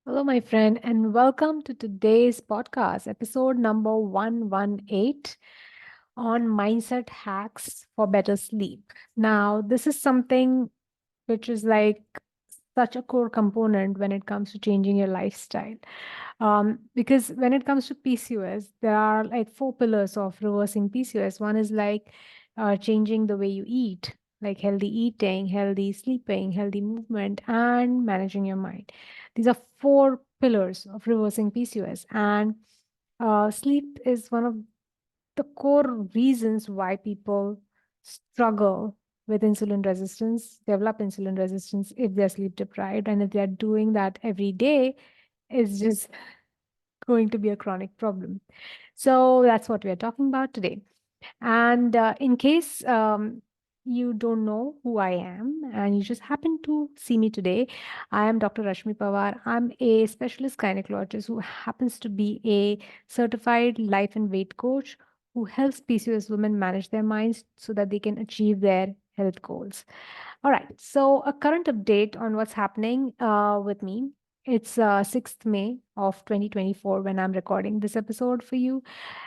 Hello, my friend, and welcome to today's podcast, episode number 118 on mindset hacks for better sleep. Now, this is something which is like such a core component when it comes to changing your lifestyle. Because when it comes to PCOS, there are like four pillars of reversing PCOS. One is like changing the way you eat, like healthy eating, healthy sleeping, healthy movement, and managing your mind. These are four pillars of reversing PCOS. And sleep is one of the core reasons why people struggle with insulin resistance, develop insulin resistance if they're sleep deprived. And if they're doing that every day, it's just going to be a chronic problem. So that's what we're talking about today. And in case you don't know who I am and you just happen to see me today, I am Dr. Rashmi Pawar. I'm a specialist gynecologist who happens to be a certified life and weight coach who helps PCOS women manage their minds so that they can achieve their health goals. All right. So, a current update on what's happening with me. It's 6th May of 2024 when I'm recording this episode for you.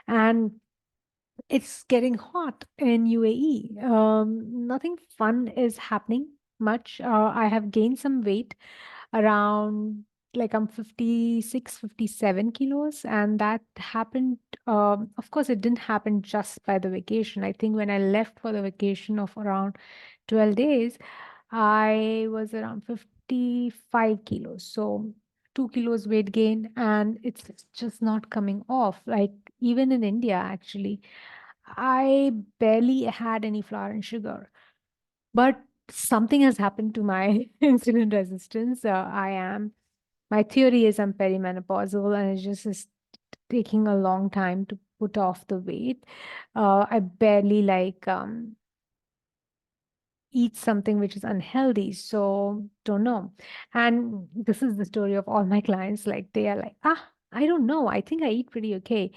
And it's getting hot in UAE. Nothing fun is happening much. I have gained some weight around like I'm 56, 57 kilos, and that happened. Of course, it didn't happen just by the vacation. I think when I left for the vacation of around 12 days, I was around 55 kilos. So 2 kilos weight gain, and it's just not coming off. Like even in India, actually, I barely had any flour and sugar. But something has happened to my insulin resistance. My theory is I'm perimenopausal and it's just is taking a long time to put off the weight. I barely eat something which is unhealthy. So don't know. And this is the story of all my clients. Like they are like, I don't know. I think I eat pretty okay,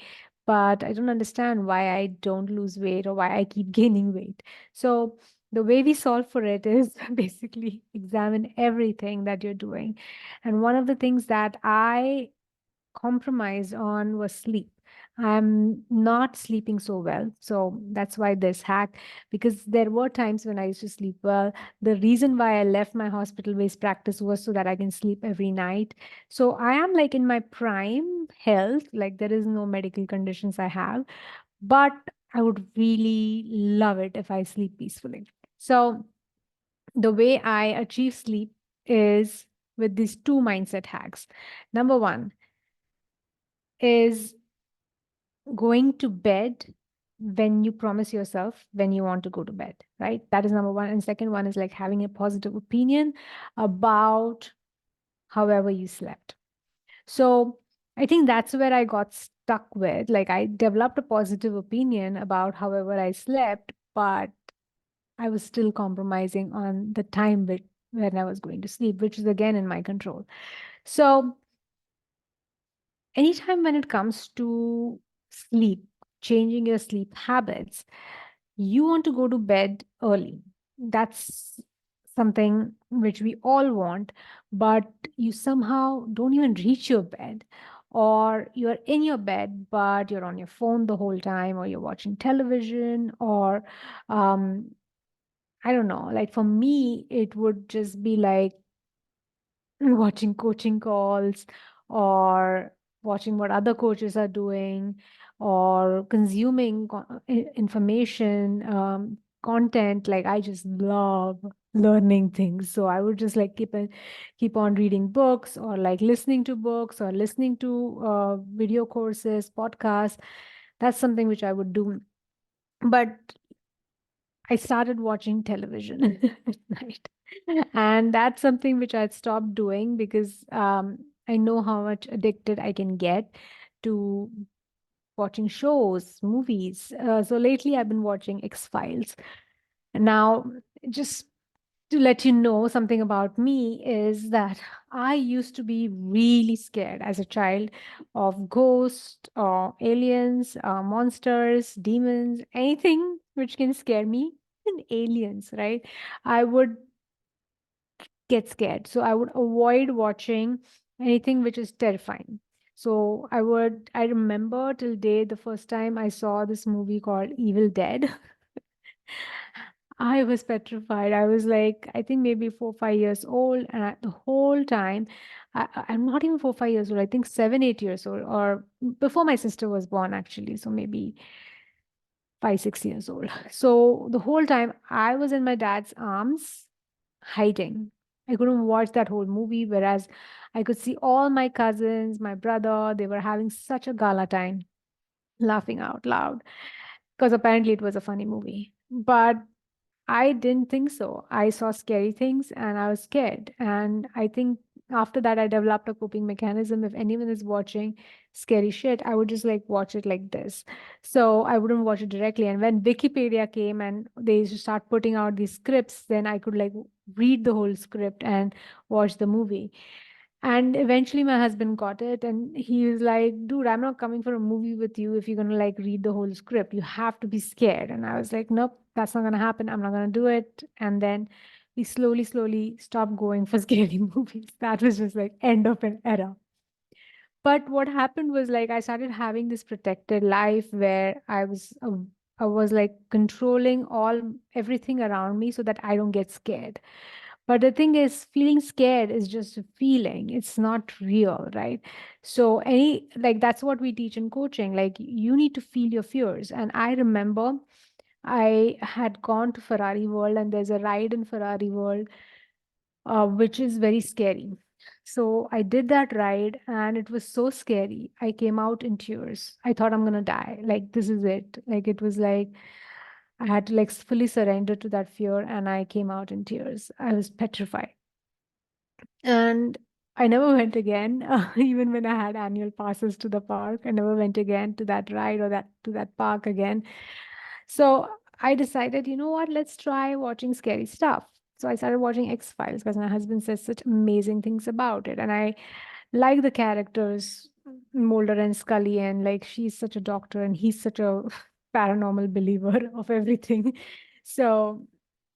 but I don't understand why I don't lose weight or why I keep gaining weight. So the way we solve for it is basically examine everything that you're doing. And one of the things that I compromised on was sleep. I'm not sleeping so well. So that's why this hack, because there were times when I used to sleep well. The reason why I left my hospital based practice was so that I can sleep every night. So I am like in my prime health, like there is no medical conditions I have, but I would really love it if I sleep peacefully. So the way I achieve sleep is with these two mindset hacks. Number one is going to bed when you promise yourself when you want to go to bed, right? That is number one. And second one is like having a positive opinion about however you slept. So I think that's where I got stuck with. Like I developed a positive opinion about however I slept, but I was still compromising on the time when I was going to sleep, which is again in my control. So anytime when it comes to sleep, changing your sleep habits, you want to go to bed early. That's something which we all want, but you somehow don't even reach your bed, or you're in your bed, but you're on your phone the whole time, or you're watching television, or um, I don't know. Like for me, it would just be like watching coaching calls or watching what other coaches are doing or consuming information content. Like I just love learning things, so I would just like keep on reading books or like listening to books or listening to video courses, podcasts. That's something which I would do. But I started watching television at night. And that's something which I'd stopped doing because I know how much addicted I can get to watching shows, movies. So lately I've been watching X-Files. Now, just to let you know something about me is that I used to be really scared as a child of ghosts or aliens, monsters, demons, anything which can scare me, and aliens, right? I would get scared. So I would avoid watching. anything which is terrifying. So I remember till day the first time I saw this movie called Evil Dead. I was petrified. I was like, I think maybe 4, 5 years old, and the whole time, I'm not even 4, 5 years old. I think 7, 8 years old, or before my sister was born, actually. So maybe 5, 6 years old. So the whole time I was in my dad's arms, hiding. I couldn't watch that whole movie, whereas I could see all my cousins, my brother, they were having such a gala time, laughing out loud, because apparently it was a funny movie. But I didn't think so. I saw scary things and I was scared. And I think after that, I developed a coping mechanism. If anyone is watching scary shit, I would just like watch it like this. So I wouldn't watch it directly. And when Wikipedia came and they used to start putting out these scripts, then I could like read the whole script and watch the movie. And eventually my husband got it and he was like, dude, I'm not coming for a movie with you if you're gonna like read the whole script. You have to be scared. And I was like, nope, that's not gonna happen. I'm not gonna do it. And then we slowly stopped going for scary movies. That was just like end of an era. But what happened was like I started having this protected life where I was like controlling all everything around me so that I don't get scared. But the thing is, feeling scared is just a feeling. It's not real, right? So any like that's what we teach in coaching. Like you need to feel your fears. And I remember I had gone to Ferrari World and there's a ride in Ferrari World which is very scary. So I did that ride and it was so scary. I came out in tears. I thought I'm gonna die. Like this is it. Like it was like I had to like fully surrender to that fear and I came out in tears. I was petrified. And I never went again, even when I had annual passes to the park. I never went again to that ride or that to that park again. So I decided, you know what, let's try watching scary stuff. So I started watching X Files because my husband says such amazing things about it. And I like the characters, Mulder and Scully, and like she's such a doctor and he's such a paranormal believer of everything. So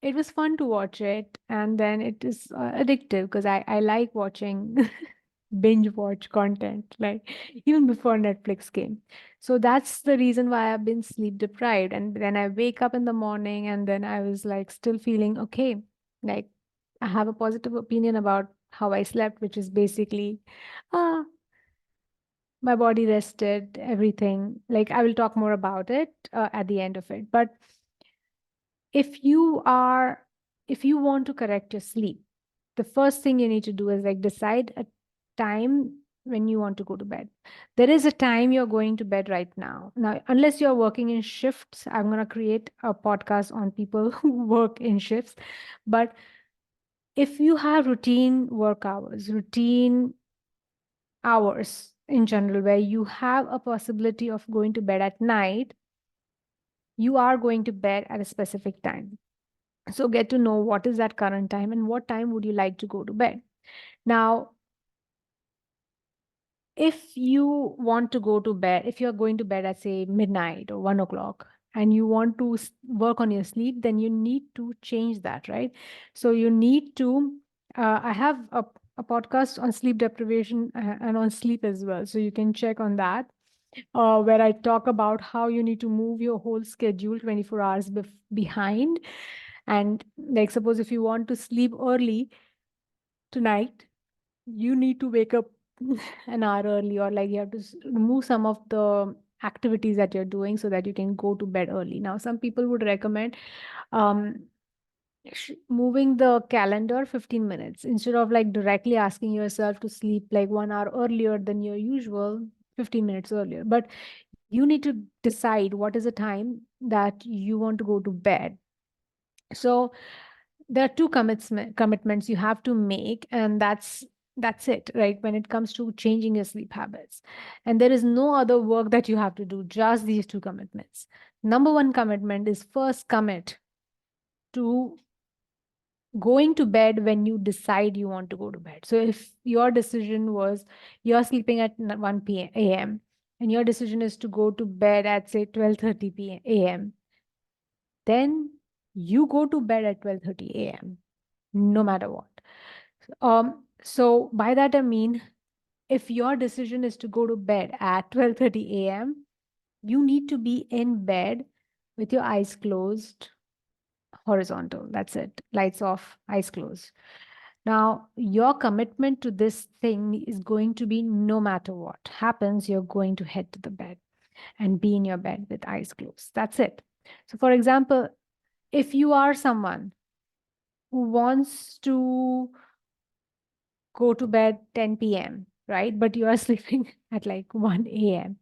it was fun to watch it. And then it is addictive because I like watching binge watch content, like even before Netflix came. So that's the reason why I've been sleep deprived. And then I wake up in the morning and then I was like still feeling okay. Like I have a positive opinion about how I slept, which is basically uh, my body rested, everything. Like I will talk more about it at the end of it. But if you are, if you want to correct your sleep, the first thing you need to do is like decide a time when you want to go to bed. There is a time you're going to bed right now. Now, unless you're working in shifts, I'm going to create a podcast on people who work in shifts. But if you have routine work hours, routine hours in general, where you have a possibility of going to bed at night, you are going to bed at a specific time. So get to know what is that current time and what time would you like to go to bed. Now, if you want to go to bed, if you're going to bed at say midnight or 1 o'clock and you want to work on your sleep, then you need to change that, right? So you need to, I have a podcast on sleep deprivation and on sleep as well. So you can check on that, where I talk about how you need to move your whole schedule 24 hours behind. And like, suppose if you want to sleep early tonight, you need to wake up an hour early, or like you have to remove some of the activities that you're doing so that you can go to bed early. Now, some people would recommend um, moving the calendar 15 minutes instead of like directly asking yourself to sleep like 1 hour earlier than your usual, 15 minutes earlier. But you need to decide what is the time that you want to go to bed. So there are two commitments you have to make, and that's it, right? When it comes to changing your sleep habits, and there is no other work that you have to do, just these two commitments. Number one commitment is first commit to going to bed when you decide you want to go to bed. So if your decision was you're sleeping at 1 p.m. a.m. and your decision is to go to bed at say 12:30 p.m. a.m., then you go to bed at 12:30 a.m. no matter what. So by that I mean if your decision is to go to bed at 12:30 a.m., you need to be in bed with your eyes closed, horizontal. That's it. Lights off, eyes closed. Now, your commitment to this thing is going to be no matter what happens, you're going to head to the bed and be in your bed with eyes closed. That's it. So, for example, if you are someone who wants to go to bed 10 p.m., right? But you are sleeping at like 1 a.m.,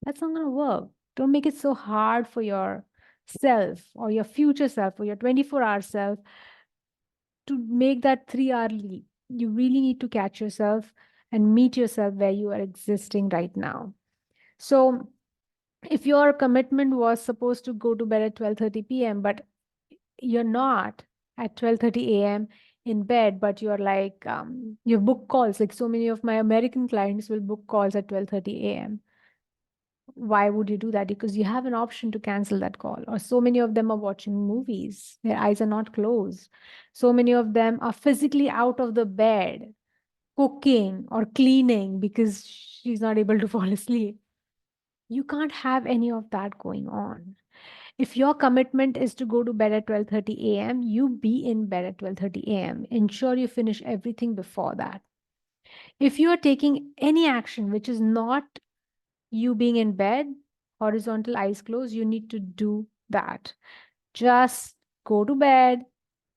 that's not going to work. Don't make it so hard for yourself or your future self or your 24-hour self to make that 3 hour leap. You really need to catch yourself and meet yourself where you are existing right now. So, if your commitment was supposed to go to bed at 12:30 p.m., but you're not at 12:30 a.m. in bed, but you're like you book calls. Like so many of my American clients will book calls at 12:30 a.m. Why would you do that? Because you have an option to cancel that call. Or so many of them are watching movies. Their eyes are not closed. So many of them are physically out of the bed, cooking or cleaning because she's not able to fall asleep. You can't have any of that going on. If your commitment is to go to bed at 12:30 a.m., you be in bed at 12:30 a.m. Ensure you finish everything before that. If you are taking any action which is not you being in bed, horizontal eyes closed, you need to do that. Just go to bed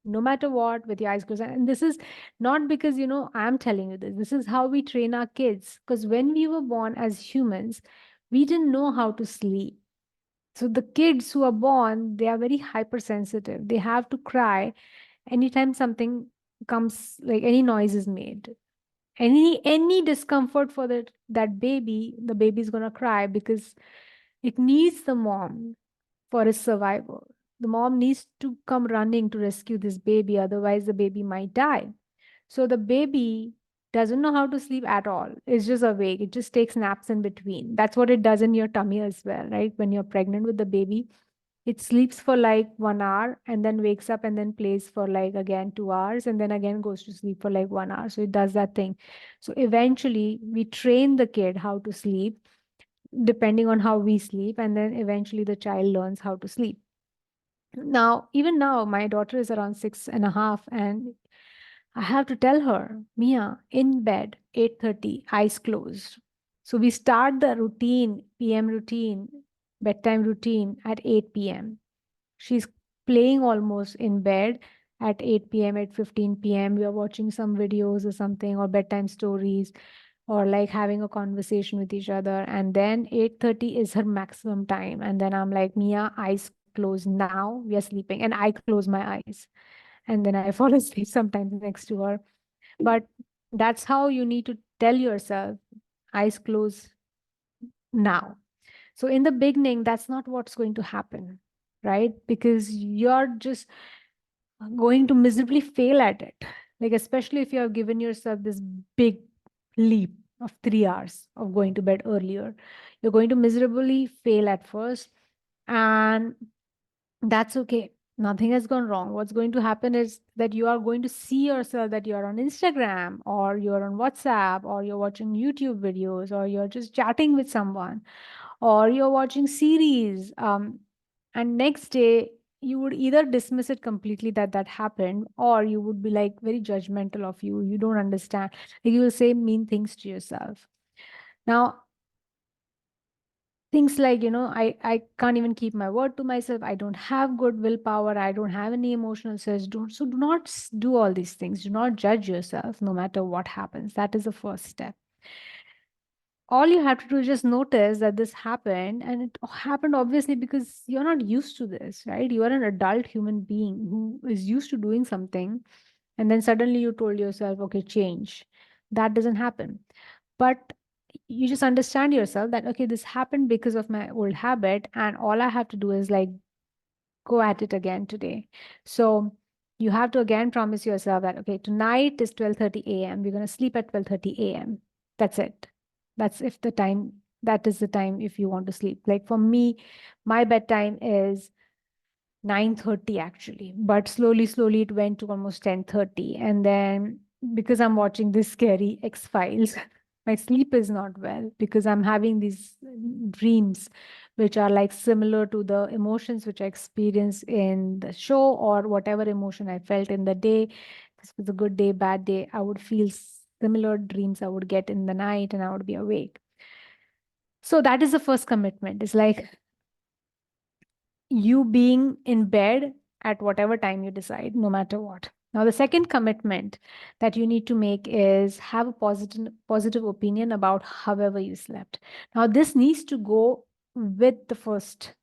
no matter what with your eyes closed. And this is not because, I'm telling you this. This is how we train our kids. Because when we were born as humans, we didn't know how to sleep. So the kids who are born, they are very hypersensitive. They have to cry anytime something comes, like any noise is made. Any discomfort for that baby, the baby's gonna cry because it needs the mom for its survival. The mom needs to come running to rescue this baby, otherwise the baby might die. So the baby doesn't know how to sleep at all. It's just awake. It just takes naps in between. That's what it does in your tummy as well, right? When you're pregnant with the baby, it sleeps for like 1 hour and then wakes up and then plays for like again 2 hours and then again goes to sleep for like 1 hour. So it does that thing. So eventually we train the kid how to sleep depending on how we sleep. And then eventually the child learns how to sleep. Now, even now, my daughter is around 6.5, and I have to tell her, Mia, in bed, 8:30, eyes closed. So we start the routine, PM routine, bedtime routine at 8 p.m. She's playing almost in bed at 8 p.m., at 15 p.m. We are watching some videos or something, or bedtime stories, or like having a conversation with each other. And then 8:30 is her maximum time. And then I'm like, Mia, eyes closed now. We are sleeping. And I close my eyes. And then I fall asleep sometimes next to her. But that's how you need to tell yourself, eyes closed now. So in the beginning, that's not what's going to happen, right? Because you're just going to miserably fail at it. Like, especially if you have given yourself this big leap of 3 hours of going to bed earlier, you're going to miserably fail at first. And that's okay. Nothing has gone wrong. What's going to happen is that you are going to see yourself that you're on Instagram or you're on WhatsApp or you're watching YouTube videos or you're just chatting with someone or you're watching series. And next day, you would either dismiss it completely that that happened, or you would be like very judgmental of you. You don't understand. Like you will say mean things to yourself. Now, things like, I can't even keep my word to myself. I don't have good willpower. I don't have any emotional surge. Don't, so do not do all these things. Do not judge yourself no matter what happens. That is the first step. All you have to do is just notice that this happened, and it happened obviously because you're not used to this, right? You are an adult human being who is used to doing something, and then suddenly you told yourself, okay, change. That doesn't happen. But you just understand yourself that, okay, this happened because of my old habit, and all I have to do is like go at it again today. So you have to again promise yourself that, okay, tonight is 12:30 a.m. We're going to sleep at 12:30 a.m. That's it. That's if the time, that is the time if you want to sleep. Like for me, my bedtime is 9:30 actually, but slowly it went to almost 10:30. And then because I'm watching this scary X Files, my sleep is not well because I'm having these dreams which are like similar to the emotions which I experienced in the show or whatever emotion I felt in the day. This was a good day, bad day. I would feel similar dreams I would get in the night and I would be awake. So that is the first commitment. It's like you being in bed at whatever time you decide, no matter what. Now, the second commitment that you need to make is have a positive opinion about however you slept. Now, this needs to go with the first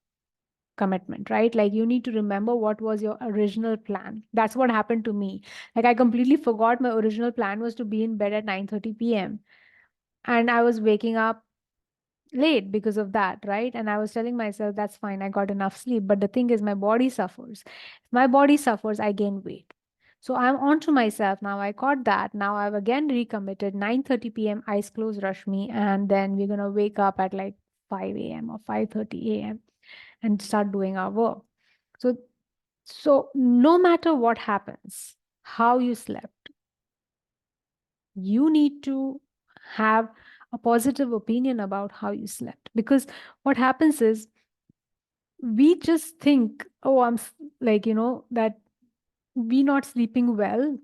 commitment, right? Like you need to remember what was your original plan. That's what happened to me. Like I completely forgot my original plan was to be in bed at 9:30 p.m. and I was waking up late because of that, right? And I was telling myself, that's fine, I got enough sleep. But the thing is, my body suffers. If my body suffers, I gain weight. So I'm on to myself now. I caught that. Now I've again recommitted 9:30 p.m. eyes closed, rush me, and then we're gonna wake up at like 5 a.m. or 5:30 a.m. and start doing our work. So so no matter what happens, how you slept, you need to have a positive opinion about how you slept because what happens is we just think, oh, like, that we not sleeping well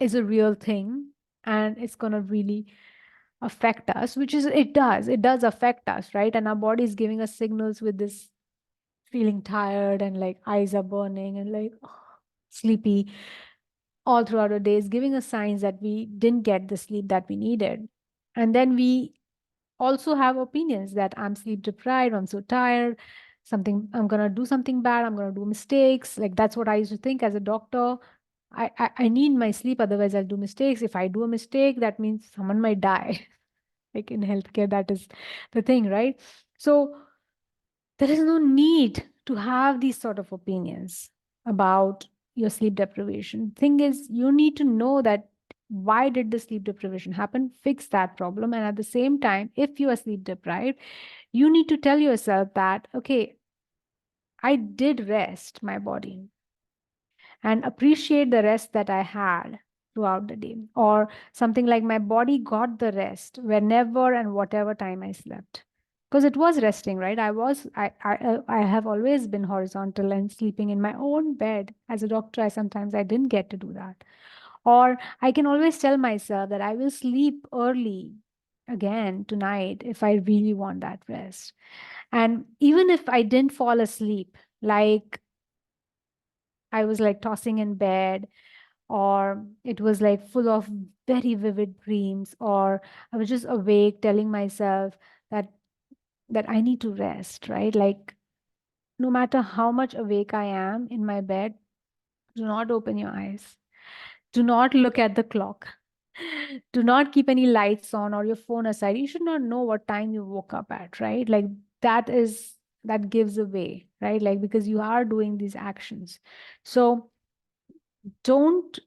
is a real thing and it's going to really affect us, which is it does affect us, right? And our body is giving us signals with this feeling tired and like eyes are burning and like sleepy all throughout the day, is giving us signs that we didn't get the sleep that we needed. And then we also have opinions that I'm sleep deprived, I'm so tired, I'm gonna do something bad, I'm gonna do mistakes. Like that's what I used to think as a doctor. I need my sleep, otherwise I'll do mistakes. If I do a mistake, that means someone might die. Like in healthcare, that is the thing, right? So there is no need to have these sort of opinions about your sleep deprivation. Thing is, you need to know that why did the sleep deprivation happen, fix that problem, and at the same time, if you are sleep deprived, you need to tell yourself that, okay, I did rest my body and appreciate the rest that I had throughout the day. Or something like my body got the rest whenever and whatever time I slept. Because it was resting, right? I have always been horizontal and sleeping in my own bed. As a doctor, I didn't get to do that. Or I can always tell myself that I will sleep early again tonight if I really want that rest. And even if I didn't fall asleep, like I was like tossing in bed, or it was like full of very vivid dreams, or I was just awake telling myself that I need to rest, right? Like no matter how much awake I am in my bed, do not open your eyes. Do not look at the clock. Do not keep any lights on or your phone aside. You should not know what time you woke up at, right? Like that gives away, right? Like because you are doing these actions. So don't,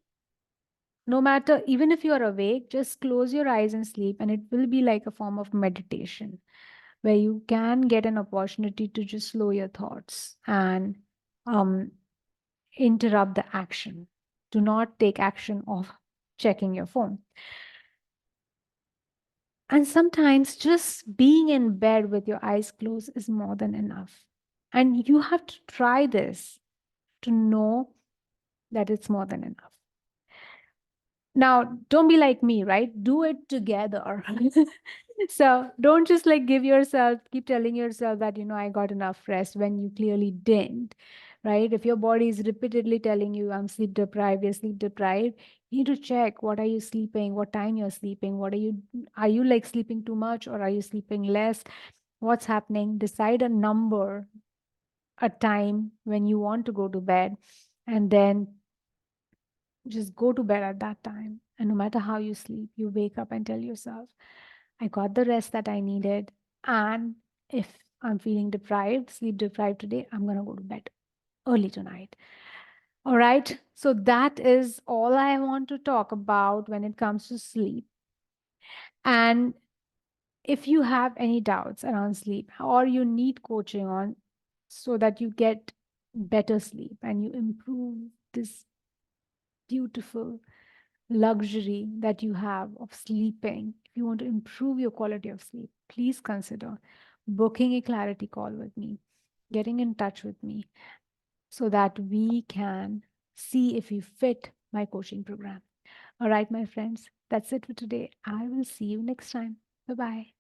no matter, even if you are awake, just close your eyes and sleep, and it will be like a form of meditation where you can get an opportunity to just slow your thoughts and um, interrupt the action. Do not take action of checking your phone. And sometimes just being in bed with your eyes closed is more than enough. And you have to try this to know that it's more than enough. Now, don't be like me, right? Do it together. So don't just like keep telling yourself that, I got enough rest when you clearly didn't, right? If your body is repeatedly telling you, I'm sleep deprived, you're sleep deprived, you need to check what are you sleeping, what time you're sleeping, are you like sleeping too much or are you sleeping less? What's happening? Decide a number, a time when you want to go to bed, and then just go to bed at that time. And no matter how you sleep, you wake up and tell yourself, I got the rest that I needed. And if I'm feeling deprived, sleep deprived today, I'm going to go to bed early tonight. All right. So that is all I want to talk about when it comes to sleep. And if you have any doubts around sleep or you need coaching on so that you get better sleep and you improve this beautiful luxury that you have of sleeping, if you want to improve your quality of sleep, please consider booking a clarity call with me, getting in touch with me so that we can see if you fit my coaching program. All right, my friends, that's it for today. I will see you next time. Bye bye.